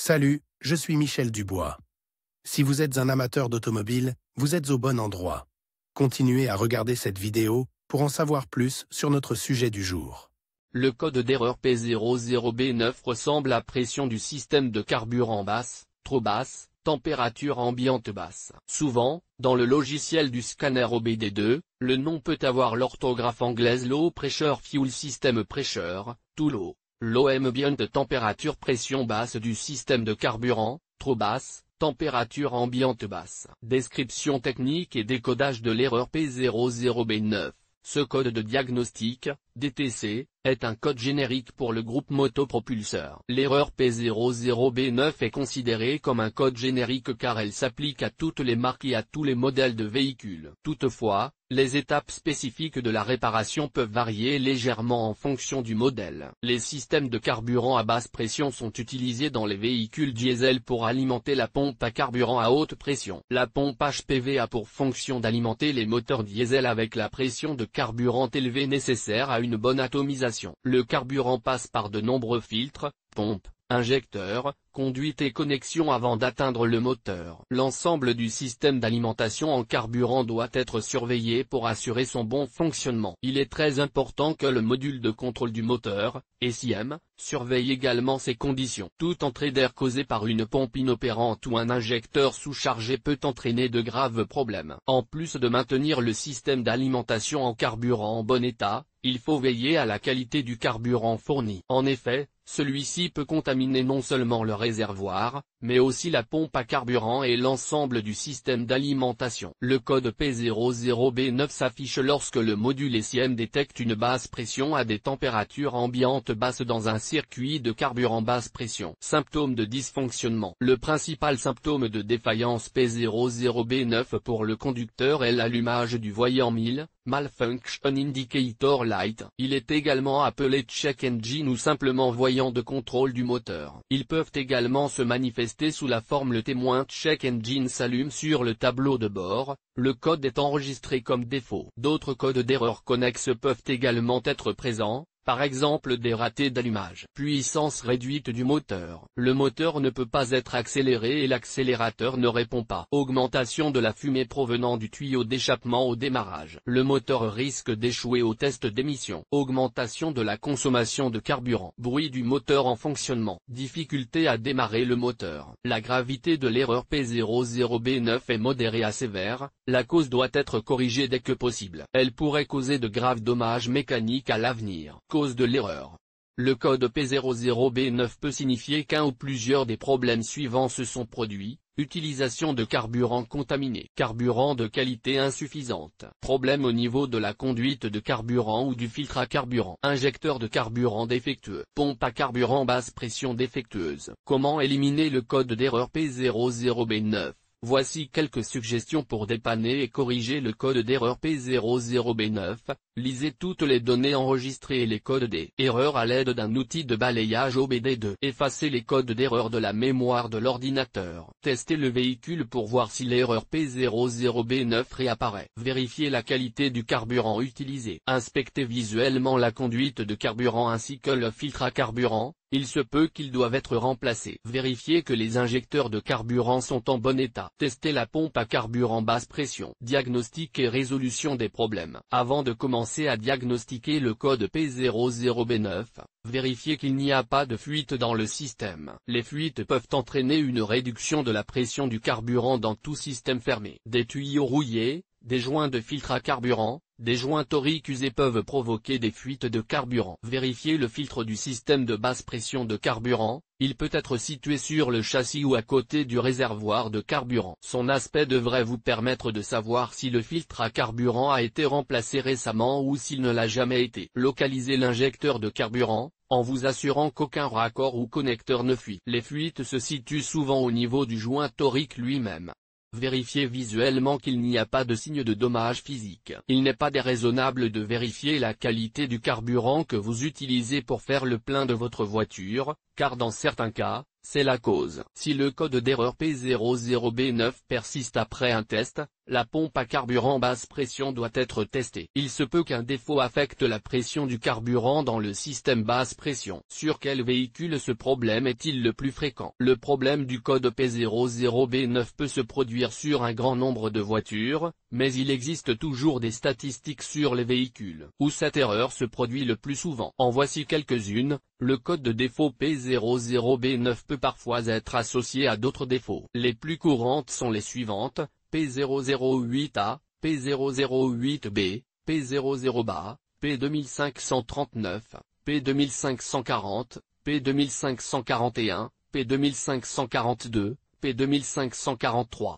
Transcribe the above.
Salut, je suis Michel Dubois. Si vous êtes un amateur d'automobile, vous êtes au bon endroit. Continuez à regarder cette vidéo pour en savoir plus sur notre sujet du jour. Le code d'erreur P00B9 ressemble à pression du système de carburant basse, trop basse, température ambiante basse. Souvent, dans le logiciel du scanner OBD2, le nom peut avoir l'orthographe anglaise Low Pressure Fuel System Pressure, too low. Low ambient température pression basse du système de carburant, trop basse, température ambiante basse. Description technique et décodage de l'erreur P00B9. Ce code de diagnostic, DTC, est un code générique pour le groupe motopropulseur. L'erreur P00B9 est considérée comme un code générique car elle s'applique à toutes les marques et à tous les modèles de véhicules. Toutefois, les étapes spécifiques de la réparation peuvent varier légèrement en fonction du modèle. Les systèmes de carburant à basse pression sont utilisés dans les véhicules diesel pour alimenter la pompe à carburant à haute pression. La pompe HPV a pour fonction d'alimenter les moteurs diesel avec la pression de carburant élevée nécessaire à une bonne atomisation. Le carburant passe par de nombreux filtres, pompes, injecteurs, conduites et connexions avant d'atteindre le moteur. L'ensemble du système d'alimentation en carburant doit être surveillé pour assurer son bon fonctionnement. Il est très important que le module de contrôle du moteur, SIM, surveille également ces conditions. Toute entrée d'air causée par une pompe inopérante ou un injecteur sous-chargé peut entraîner de graves problèmes. En plus de maintenir le système d'alimentation en carburant en bon état, il faut veiller à la qualité du carburant fourni. En effet, celui-ci peut contaminer non seulement le réservoir, mais aussi la pompe à carburant et l'ensemble du système d'alimentation. Le code P00B9 s'affiche lorsque le module SIM détecte une basse pression à des températures ambiantes basses dans un circuit de carburant basse pression. Symptômes de dysfonctionnement. Le principal symptôme de défaillance P00B9 pour le conducteur est l'allumage du voyant 1000, Malfunction Indicator Light. Il est également appelé check engine ou simplement voyant de contrôle du moteur. Ils peuvent également se manifester sous la forme le témoin check engine s'allume sur le tableau de bord, le code est enregistré comme défaut. D'autres codes d'erreur connexes peuvent également être présents, par exemple des ratés d'allumage. Puissance réduite du moteur. Le moteur ne peut pas être accéléré et l'accélérateur ne répond pas. Augmentation de la fumée provenant du tuyau d'échappement au démarrage. Le moteur risque d'échouer au test d'émission. Augmentation de la consommation de carburant. Bruit du moteur en fonctionnement. Difficulté à démarrer le moteur. La gravité de l'erreur P00B9 est modérée à sévère, la cause doit être corrigée dès que possible. Elle pourrait causer de graves dommages mécaniques à l'avenir. Cause de l'erreur. Le code P00B9 peut signifier qu'un ou plusieurs des problèmes suivants se sont produits: utilisation de carburant contaminé, carburant de qualité insuffisante, problème au niveau de la conduite de carburant ou du filtre à carburant, injecteur de carburant défectueux, pompe à carburant basse pression défectueuse. Comment éliminer le code d'erreur P00B9? Voici quelques suggestions pour dépanner et corriger le code d'erreur P00B9. Lisez toutes les données enregistrées et les codes des erreurs à l'aide d'un outil de balayage OBD2. Effacez les codes d'erreur de la mémoire de l'ordinateur. Testez le véhicule pour voir si l'erreur P00B9 réapparaît. Vérifiez la qualité du carburant utilisé. Inspectez visuellement la conduite de carburant ainsi que le filtre à carburant. Il se peut qu'ils doivent être remplacés. Vérifiez que les injecteurs de carburant sont en bon état. Testez la pompe à carburant basse pression. Diagnostic et résolution des problèmes. Avant de commencer à diagnostiquer le code P00B9, vérifiez qu'il n'y a pas de fuite dans le système. Les fuites peuvent entraîner une réduction de la pression du carburant dans tout système fermé. Des tuyaux rouillés, des joints de filtre à carburant, des joints toriques usés peuvent provoquer des fuites de carburant. Vérifiez le filtre du système de basse pression de carburant, il peut être situé sur le châssis ou à côté du réservoir de carburant. Son aspect devrait vous permettre de savoir si le filtre à carburant a été remplacé récemment ou s'il ne l'a jamais été. Localisez l'injecteur de carburant, en vous assurant qu'aucun raccord ou connecteur ne fuit. Les fuites se situent souvent au niveau du joint torique lui-même. Vérifiez visuellement qu'il n'y a pas de signe de dommage physique. Il n'est pas déraisonnable de vérifier la qualité du carburant que vous utilisez pour faire le plein de votre voiture, car dans certains cas, c'est la cause. Si le code d'erreur P00B9 persiste après un test, la pompe à carburant basse pression doit être testée. Il se peut qu'un défaut affecte la pression du carburant dans le système basse pression. Sur quel véhicule ce problème est-il le plus fréquent? Le problème du code P00B9 peut se produire sur un grand nombre de voitures, mais il existe toujours des statistiques sur les véhicules où cette erreur se produit le plus souvent. En voici quelques-unes. Le code de défaut P00B9 peut parfois être associé à d'autres défauts. Les plus courantes sont les suivantes: P008A, P008B, P00BA, P2539, P2540, P2541, P2542, P2543.